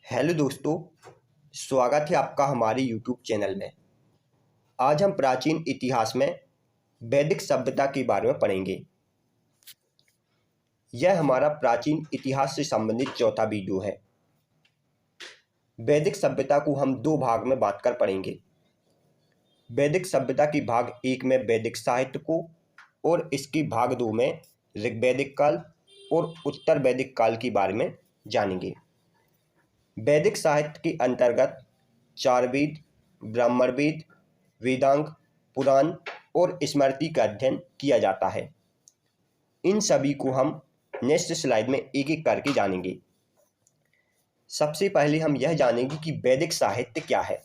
Hello दोस्तों, स्वागत है आपका हमारे यूट्यूब चैनल में। आज हम प्राचीन इतिहास में वैदिक सभ्यता के बारे में पढ़ेंगे। यह हमारा प्राचीन इतिहास से संबंधित चौथा वीडियो है। वैदिक सभ्यता को हम दो भाग में बांट कर पढ़ेंगे। वैदिक सभ्यता की भाग एक में वैदिक साहित्य को और इसकी भाग दो में ऋग्वैदिक काल और उत्तर वैदिक काल के बारे में जानेंगे। वैदिक साहित्य के अंतर्गत चार वेद, ब्राह्मण वेद, वेदांग, पुराण और स्मृति का अध्ययन किया जाता है। इन सभी को हम नेक्स्ट स्लाइड में एक एक करके जानेंगे। सबसे पहले हम यह जानेंगे कि वैदिक साहित्य क्या है।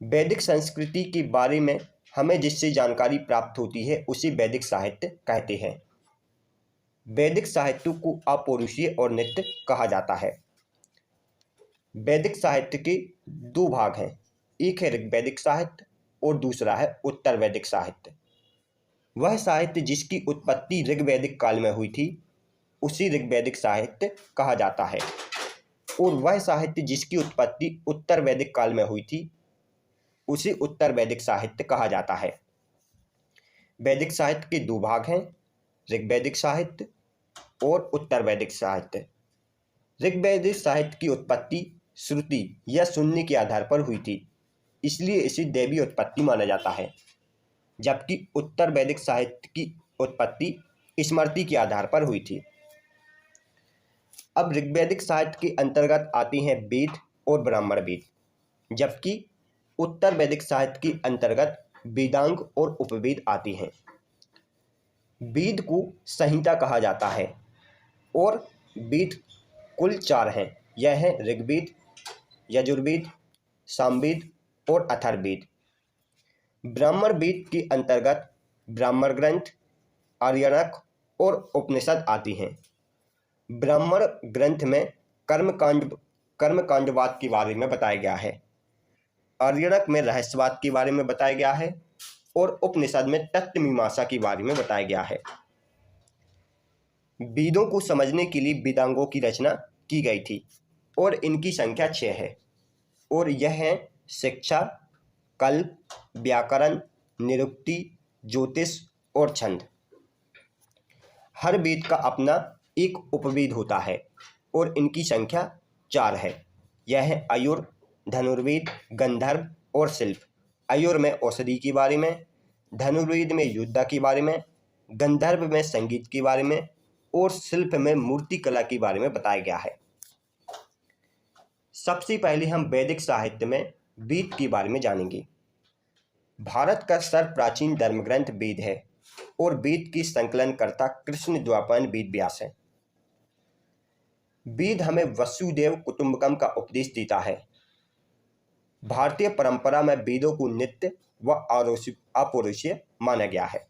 वैदिक संस्कृति के बारे में हमें जिससे जानकारी प्राप्त होती है उसे वैदिक साहित्य कहते हैं। वैदिक साहित्य को अपौरुषीय और नित्य कहा जाता है। वैदिक साहित्य के दो भाग हैं, एक है ऋग्वैदिक साहित्य और दूसरा है उत्तर वैदिक साहित्य। वह साहित्य जिसकी उत्पत्ति ऋग्वैदिक काल में हुई थी उसी ऋग्वैदिक साहित्य कहा जाता है, और वह साहित्य जिसकी उत्पत्ति उत्तर वैदिक काल में हुई थी उसे उत्तर वैदिक साहित्य कहा जाता है। वैदिक साहित्य के दो भाग हैं, ऋग्वैदिक साहित्य और उत्तर वैदिक साहित्य। ऋग्वैदिक साहित्य की उत्पत्ति श्रुति या सुनने के आधार पर हुई थी, इसलिए इसे दैवीय उत्पत्ति माना जाता है, जबकि उत्तर वैदिक साहित्य की उत्पत्ति स्मृति के आधार पर हुई थी। अब ऋग्वैदिक साहित्य के अंतर्गत आते हैं वेद और ब्राह्मण वेद, जबकि उत्तर वैदिक साहित्य के अंतर्गत वेदांग और उपवेद आते हैं। वेद को संहिता कहा जाता है और वेद कुल चार हैं। यह है ऋग्वेद, यजुर्वेद, सामवेद और अथर्ववेद। ब्राह्मण वेद के अंतर्गत ब्राह्मण ग्रंथ, आर्यणक और उपनिषद आती हैं। ब्राह्मण ग्रंथ में कर्मकांडवाद के बारे में बताया गया है, आर्यणक में रहस्यवाद के बारे में बताया गया है और उपनिषद में तत्व मीमांसा के बारे में बताया गया है। वेदों को समझने के लिए वेदांगों की रचना की गई थी और इनकी संख्या 6 है, और यह है शिक्षा, कल्प, व्याकरण, निरुक्ति, ज्योतिष और छंद। हर वेद का अपना एक उपवेद होता है और इनकी संख्या 4 है। यह है आयुर, धनुर्वेद, गंधर्व और शिल्प। आयुर में औषधि के बारे में, धनुर्वेद में युद्ध के बारे में, गंधर्व में संगीत के बारे में और शिल्प में मूर्ति कला के बारे में बताया गया है। सबसे पहले हम वैदिक साहित्य में वेद के बारे में जानेंगे। भारत का सर्वप्राचीन धर्मग्रंथ वेद है और वेद के संकलनकर्ता कृष्ण द्वैपायन वेद व्यास है। वेद हमें वसुदेव कुटुंबकम का उपदेश देता है। भारतीय परंपरा में वेदों को नित्य व अपौरुषीय माना गया है।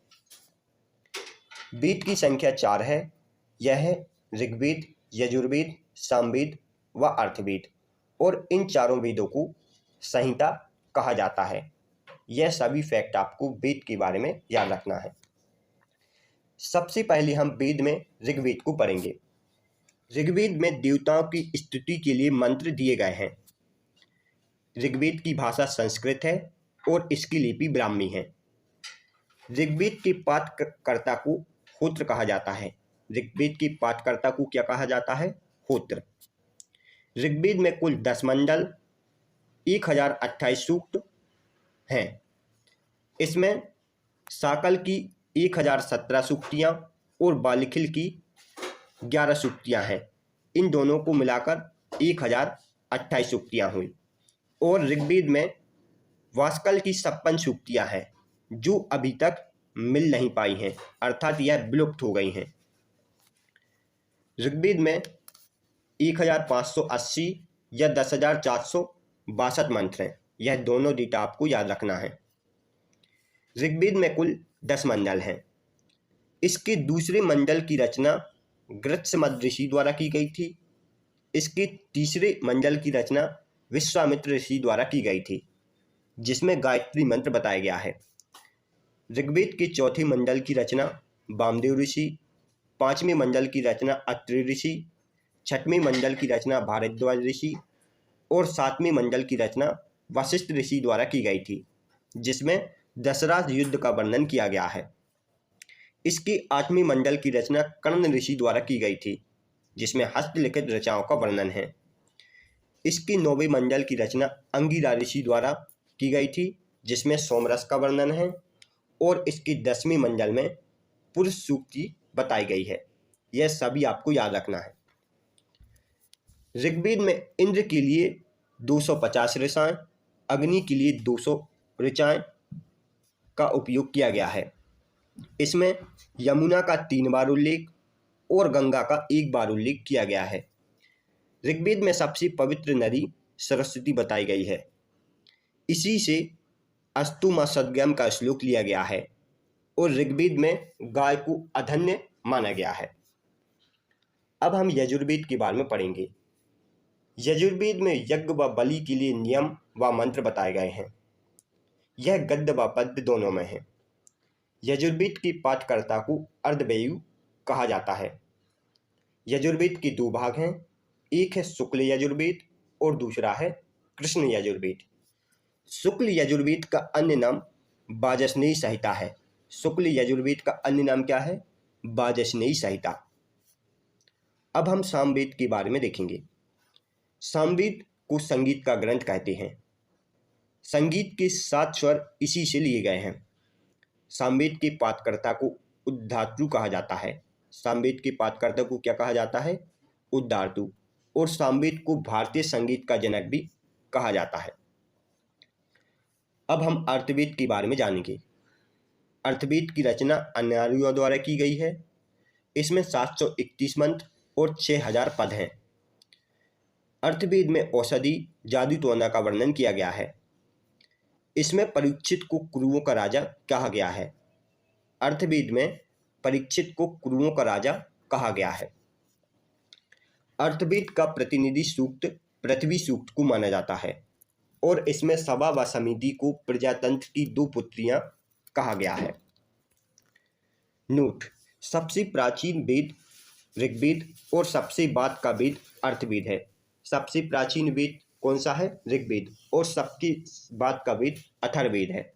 वेद की संख्या 4 है। यह है ऋग्वेद, यजुर्वेद, सामवेद व अर्थवेद, और इन चारों वेदों को संहिता कहा जाता है। यह सभी फैक्ट आपको वेद के बारे में याद रखना है। सबसे पहले हम वेद में ऋग्वेद को पढ़ेंगे। ऋग्वेद में देवताओं की स्तुति के लिए मंत्र दिए गए हैं। ऋग्वेद की भाषा संस्कृत है और इसकी लिपि ब्राह्मी है। ऋग्वेद के पाठकर्ता को होत्र कहा जाता है। ऋग्वेद के पाठकर्ता को क्या कहा जाता है? होत्र। ऋग्वेद में कुल 10 मंडल, 1028 सूक्त हैं। इसमें साकल की 1017 सूक्तियाँ और बालिखिल की 11 सूक्तियाँ हैं। इन दोनों को मिलाकर 1028 सूक्तियाँ हुई। और ऋग्वेद में वास्कल की 56 सूक्तियाँ हैं जो अभी तक मिल नहीं पाई हैं, अर्थात यह विलुप्त हो गई हैं। ऋग्वेद में 1580 या 10,462 मंत्र हैं। यह दोनों डेटा आपको याद रखना है। ऋग्वेद में कुल 10 मंडल हैं। इसके दूसरे मंडल की रचना गृत्समद ऋषि द्वारा की गई थी। इसके तीसरे मंडल की रचना विश्वामित्र ऋषि द्वारा की गई थी, जिसमें गायत्री मंत्र बताया गया है। ऋग्वेद के चौथे मंडल की रचना वामदेव ऋषि, 5वें मंडल की रचना अत्रि ऋषि, छठवीं मंडल की रचना भारद्वाज ऋषि और सातवीं मंडल की रचना वशिष्ठ ऋषि द्वारा की गई थी, जिसमें दशरथ युद्ध का वर्णन किया गया है। इसकी आठवीं मंडल की रचना कर्ण ऋषि द्वारा की गई थी, जिसमें हस्तलिखित रचनाओं का वर्णन है। इसकी नौवीं मंडल की रचना अंगिरा ऋषि द्वारा की गई थी, जिसमें सोमरस का वर्णन है। और इसकी 10वीं मंडल में पुरुष सूक्ति बताई गई है। यह सभी आपको याद रखना है। ऋग्वेद में इंद्र के लिए 250 ऋचाएं, अग्नि के लिए 200 ऋचाएं का उपयोग किया गया है। इसमें यमुना का 3 बार उल्लेख और गंगा का 1 बार उल्लेख किया गया है। ऋग्वेद में सबसे पवित्र नदी सरस्वती बताई गई है। इसी से अस्तु मा सद्गम का श्लोक लिया गया है और ऋग्वेद में गाय को अधन्य माना गया है। अब हम यजुर्वेद के बारे में पढ़ेंगे। यजुर्वेद में यज्ञ व बलि के लिए नियम व मंत्र बताए गए हैं। यह गद्य व पद्य दोनों में है। यजुर्वेद की पाठकर्ता को अर्धवेयु कहा जाता है। यजुर्वेद के 2 भाग हैं, एक है शुक्ल यजुर्वेद और दूसरा है कृष्ण यजुर्वेद। शुक्ल यजुर्वेद का अन्य नाम वाजसनेयी संहिता है। शुक्ल यजुर्वेद का अन्य नाम क्या है? वाजसनेयी संहिता। अब हम सामवेद के बारे में देखेंगे। सामवेद को संगीत का ग्रंथ कहते हैं। संगीत के 7 स्वर इसी से लिए गए हैं। सामवेद के पाठकर्ता को उद्धातु कहा जाता है। सामवेद के पाठकर्ता को क्या कहा जाता है? उद्धातु। और सामवेद को भारतीय संगीत का जनक भी कहा जाता है। अब हम अर्थवेद के बारे में जानेंगे। अर्थवेद की रचना अन्यायियों द्वारा की गई है। इसमें 731 मंत्र और 6000 पद हैं। अर्थवेद में औषधि, जादू टोना का वर्णन किया गया है। इसमें परीक्षित को कुरुओं का राजा कहा गया है। अर्थवेद में परीक्षित को कुरुओं का राजा कहा गया है। अर्थवेद का प्रतिनिधि सूक्त पृथ्वी सूक्त को माना जाता है और इसमें सभा व समिति को प्रजातंत्र की 2 पुत्रियां कहा गया है। नोट: सबसे प्राचीन वेद ऋग्वेद और सबसे बाद का वेद अर्थवेद है। सबसे प्राचीन वेद कौन सा है? ऋग्वेद। और सबके बाद का वेद अथर्ववेद है।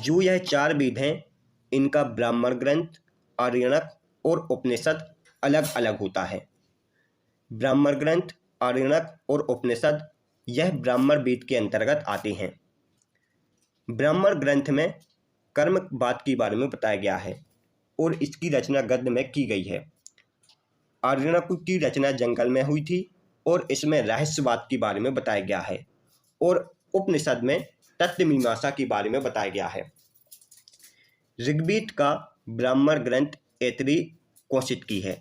जो यह 4 वेद हैं, इनका ब्राह्मण ग्रंथ, आर्यणक और उपनिषद अलग अलग होता है। ब्राह्मण ग्रंथ, आर्यणक और उपनिषद यह ब्राह्मण वेद के अंतर्गत आते हैं। ब्राह्मण ग्रंथ में कर्मवाद के बारे में बताया गया है और इसकी रचना गद्य में की गई है। आर्यणक की रचना जंगल में हुई थी और इसमें रहस्यवाद के बारे में बताया गया है और उपनिषद में तत्व मीमांसा के बारे में बताया गया है। ऋग्वेद का ब्राह्मण ग्रंथ ऐतरेय कौशिक की है।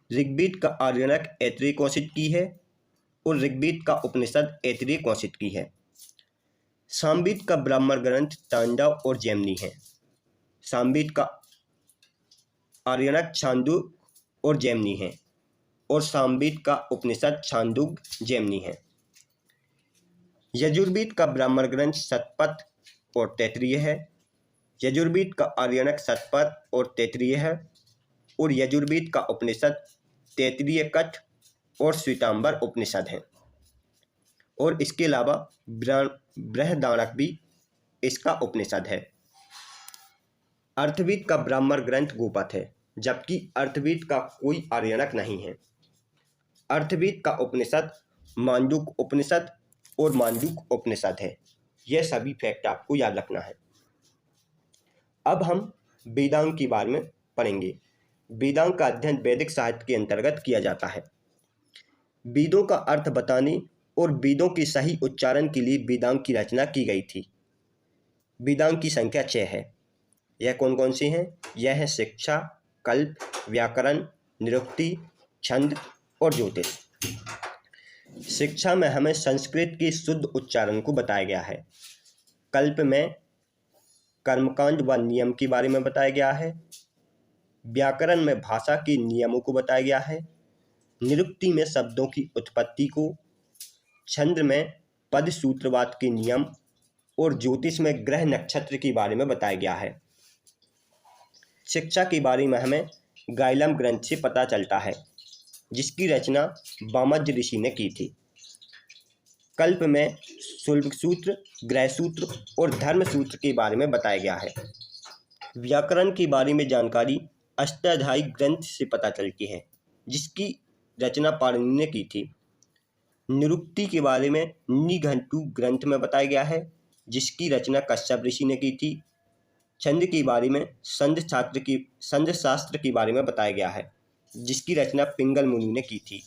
ऋग्वेद का आर्यणक ऐतरेय कौशिक की है और ऋग्वेद का उपनिषद ऐतरेय कौशिक की है। सामवेद का ब्राह्मण ग्रंथ तांडव और जैमिनी है। सामवेद का आर्यणक छांदोग्य और जैमिनी है और सामवेद का उपनिषद छांदोग्य जैमिनी है। यजुर्वेद का ब्राह्मण ग्रंथ शतपथ और तैत्तिरीय है। यजुर्वेद का आर्यणक शतपथ और तैत्तिरीय है और यजुर्वेद का उपनिषद तैत्तिरीय कठ और श्वेतांबर उपनिषद हैं। और इसके अलावा बृहदारण्यक भी इसका उपनिषद है। अर्थवेद का ब्राह्मण ग्रंथ गोपथ है, जबकि अर्थवेद का कोई आर्यणक नहीं है। अर्थवेद का उपनिषद मांडूक्य उपनिषद और मांडूक्य उपनिषद है। यह सभी फैक्ट आपको याद रखना है। अब हम वेदांग के बारे में पढ़ेंगे। वेदांग का अध्ययन वैदिक साहित्य के अंतर्गत किया जाता है। वेदों का अर्थ बताने और वेदों के सही उच्चारण के लिए वेदांग की रचना की गई थी। वेदांग की संख्या 6 है। यह कौन कौन सी हैं? यह है शिक्षा, कल्प, व्याकरण, निरुक्ति, छंद और ज्योतिष। शिक्षा में हमें संस्कृत के शुद्ध उच्चारण को बताया गया है। कल्प में कर्मकांड व नियम के बारे में बताया गया है। व्याकरण में भाषा के नियमों को बताया गया है। निरुक्ति में शब्दों की उत्पत्ति को, छंद में पद सूत्रवाद के नियम और ज्योतिष में ग्रह नक्षत्र के बारे में बताया गया है। शिक्षा के बारे में हमें गाइलम ग्रंथ से पता चलता है, जिसकी रचना वामज ऋषि ने की थी। कल्प में शुल्ब सूत्र, ग्रह सूत्र और धर्म सूत्र के बारे में बताया गया है। व्याकरण के बारे में जानकारी अष्टाध्यायी ग्रंथ से पता चलती है, जिसकी रचना पाणिनि ने की थी। निरुक्ति के बारे में निघंटु ग्रंथ में बताया गया है, जिसकी रचना कश्यप ऋषि ने की थी। छंद के बारे में छंद शास्त्र के बारे में बताया गया है, जिसकी रचना पिंगल मुनि ने की थी।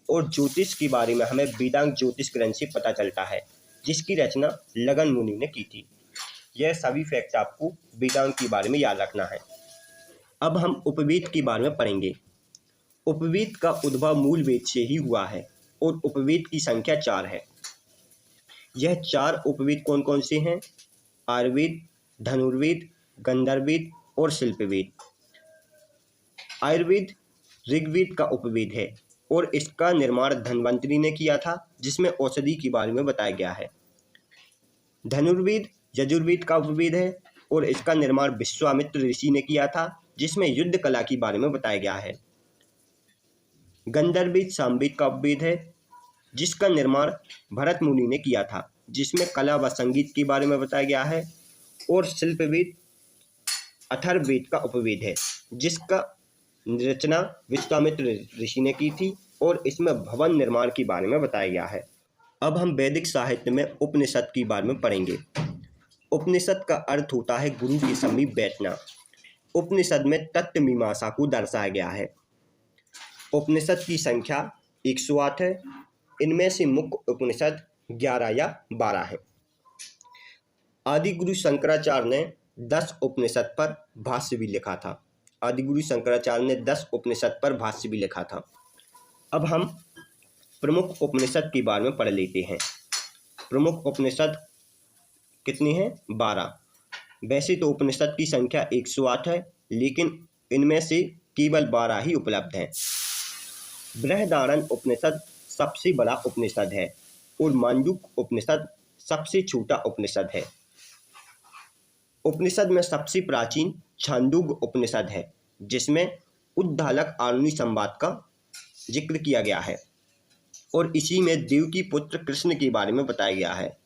और ज्योतिष के बारे में हमें वेदांग ज्योतिष ग्रंथ से पता चलता है, जिसकी रचना लगन मुनि ने की थी। यह सभी फैक्ट आपको वेदांग के बारे में याद रखना है। अब हम उपवेद के बारे में पढ़ेंगे। उपवेद का उद्भव मूल वेद से ही हुआ है और उपवेद की संख्या 4 है। यह 4 उपवेद कौन कौन से हैं? आयुर्वेद, धनुर्वेद, गंधर्ववेद और शिल्पवेद। आयुर्वेद ऋग्वेद का उपवेद है और इसका निर्माण धन्वंतरि ने किया था, जिसमें औषधि के बारे में बताया गया है। धनुर्वेद यजुर्वेद का उपवेद है और इसका निर्माण विश्वामित्र ऋषि ने किया था, जिसमें युद्ध कला के बारे में बताया गया है। गंधर्ववेद सामवेद का उपवेद है, जिसका निर्माण भरत मुनि ने किया था, जिसमें कला व संगीत के बारे में बताया गया है। और शिल्पवेद अथर्ववेद का उपवेद है, जिसका रचना विश्वामित्र ऋषि ने की थी और इसमें भवन निर्माण के बारे में बताया गया है। अब हम वैदिक साहित्य में उपनिषद के बारे में पढ़ेंगे। उपनिषद का अर्थ होता है गुरु के समीप बैठना। उपनिषद में तत्व मीमांसा को दर्शाया गया है। उपनिषद की संख्या 108 है। इनमें से मुख्य उपनिषद 11 या 12 है। आदिगुरु शंकराचार्य ने 10 उपनिषद पर भाष्य भी लिखा था। आदिगुरु शंकराचार्य ने 10 उपनिषद पर भाष्य भी लिखा था। अब हम प्रमुख उपनिषद के बारे में पढ़ लेते हैं। प्रमुख उपनिषद कितनी हैं? 12। वैसे तो उपनिषद की संख्या 108 है, लेकिन इनमें से केवल 12 ही उपलब्ध हैं। बृहदारण्यक उपनिषद सबसे बड़ा उपनिषद है और मांडूक्य उपनिषद सबसे छोटा उपनिषद है। उपनिषद में सबसे प्राचीन छांदोग्य उपनिषद है, जिसमें उद्दालक आरुणि संवाद का जिक्र किया गया है और इसी में देव की पुत्र कृष्ण के बारे में बताया गया है।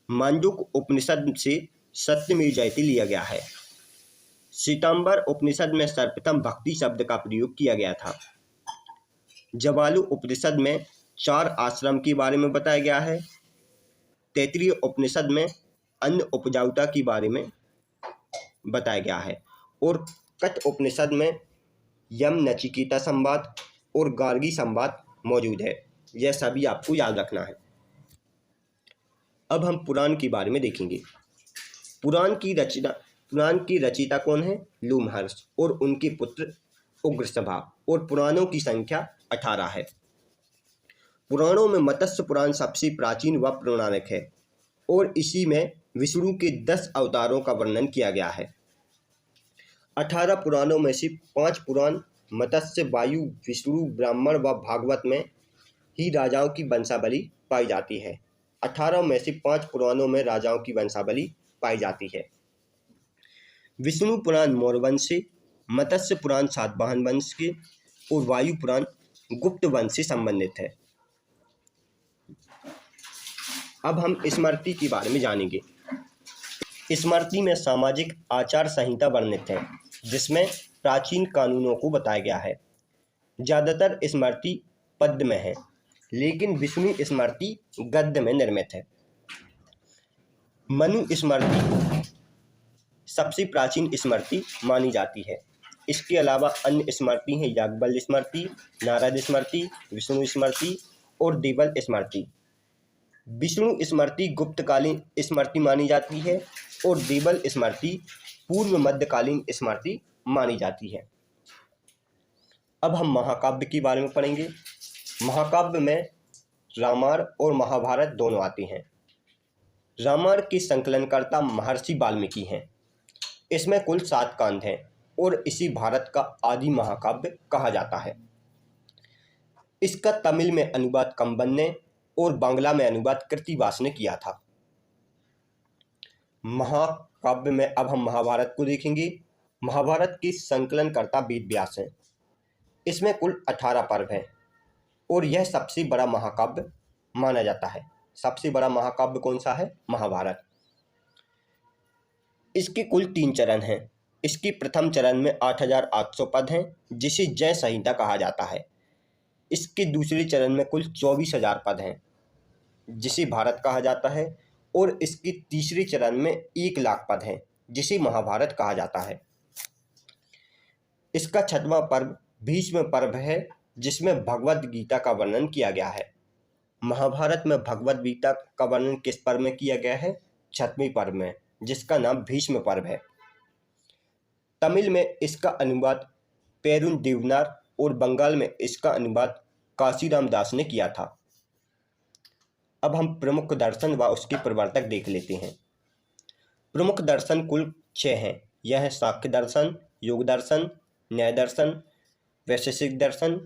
मांडूक्य उपनिषद से सत्यमेव जयते लिया गया है। श्वेतांबर उपनिषद में सर्वप्रथम भक्ति शब्द का प्रयोग किया गया था। जवालु उपनिषद में 4 आश्रम के बारे में बताया गया है। तैत्तिरीय उपनिषद में अन्न उपजाऊता के बारे में बताया गया है और कठ उपनिषद में यम नचिकेता संवाद और गार्गी संवाद मौजूद है। यह सभी आपको याद रखना है। अब हम पुराण के बारे में देखेंगे। पुराण की रचयिता कौन है? लोमहर्ष और उनके पुत्र उग्रसभा। और पुराणों की संख्या 18 है। पुराणों में मत्स्य पुराण सबसे प्राचीन व पौराणिक है और इसी में विष्णु के 10 अवतारों का वर्णन किया गया है। 18 पुराणों में से 5 पुराण मत्स्य, वायु, विष्णु, ब्राह्मण व भागवत में ही राजाओं की वंशावली पाई जाती है। 18 में से 5 पुराणों में राजाओं की वंशावली पाई जाती है। विष्णु पुराण मौर्य वंश से, मत्स्य पुराण सातवाहन वंश के और वायु पुराण गुप्त वंश से संबंधित है। अब हम स्मृति के बारे में जानेंगे। स्मृति में सामाजिक आचार संहिता वर्णित है, जिसमें प्राचीन कानूनों को बताया गया है। ज़्यादातर स्मृति पद्य में है, लेकिन विष्णु स्मृति गद्य में निर्मित है। मनु स्मृति सबसे प्राचीन स्मृति मानी जाती है। इसके अलावा अन्य स्मृति हैं याज्ञवल्क्य स्मृति, नारद स्मृति, विष्णु स्मृति और देवल स्मृति। विष्णु स्मृति गुप्तकालीन स्मृति मानी जाती है और देवल स्मृति पूर्व मध्यकालीन स्मृति मानी जाती है। अब हम महाकाव्य के बारे में पढ़ेंगे। महाकाव्य में रामायण और महाभारत दोनों आते हैं। रामायण के संकलनकर्ता महर्षि वाल्मीकि हैं। इसमें कुल 7 कांड हैं और इसी भारत का आदि महाकाव्य कहा जाता है। इसका तमिल में अनुवाद कंबन ने और बांग्ला में अनुवाद कृत्तिवास ने किया था। महाकाव्य में अब हम महाभारत को देखेंगे। महाभारत की संकलनकर्ता वेद व्यास हैं। इसमें कुल 18 पर्व हैं और यह सबसे बड़ा महाकाव्य माना जाता है। सबसे बड़ा महाकाव्य कौन सा है? महाभारत। इसके कुल 3 चरण हैं। इसकी प्रथम चरण में 8,800 पद हैं, जिसे जय संहिता कहा जाता है। इसके दूसरे चरण में कुल 24,000 पद हैं, जिसे भारत कहा जाता है। और इसके तीसरे चरण में 1,00,000 पद हैं, जिसे महाभारत कहा जाता है। इसका 6वां पर्व भीष्म पर्व है, जिसमें भगवद गीता का वर्णन किया गया है। महाभारत में भगवद गीता का वर्णन किस पर्व में किया गया है? 6वें पर्व में, जिसका नाम भीष्म पर्व है। तमिल में इसका अनुवाद पेरुन देवनार और बंगाल में इसका अनुवाद काशीराम दास ने किया था। अब हम प्रमुख दर्शन व उसके प्रवर्तक देख लेते हैं। प्रमुख दर्शन कुल 6 हैं। यह है सांख्य दर्शन, योग दर्शन, न्याय दर्शन, वैशेषिक दर्शन,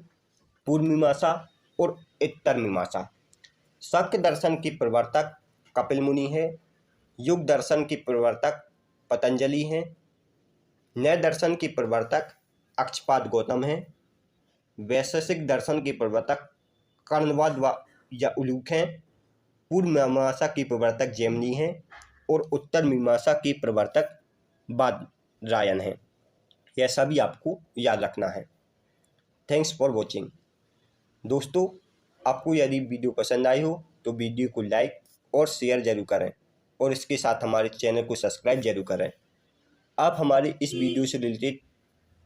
पूर्व मीमांसा और उत्तर मीमांसा। सांख्य दर्शन के प्रवर्तक कपिल मुनि है। योग दर्शन के प्रवर्तक पतंजलि हैं। न्याय दर्शन के प्रवर्तक अक्षपाद गौतम हैं। वैशेषिक दर्शन के प्रवर्तक कर्णवाद व या उलूक हैं। पूर्व मीमांसा के प्रवर्तक जैमिनी हैं और उत्तर मीमांसा के प्रवर्तक बादरायण हैं। यह सभी आपको याद रखना है। Thanks for watching. दोस्तों, आपको यदि वीडियो पसंद आई हो तो वीडियो को लाइक और शेयर जरूर करें और इसके साथ हमारे चैनल को सब्सक्राइब जरूर करें। आप हमारे इस वीडियो से रिलेटेड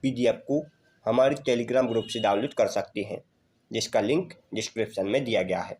PDF को हमारे टेलीग्राम ग्रुप से डाउनलोड कर सकते हैं, जिसका लिंक डिस्क्रिप्शन में दिया गया है।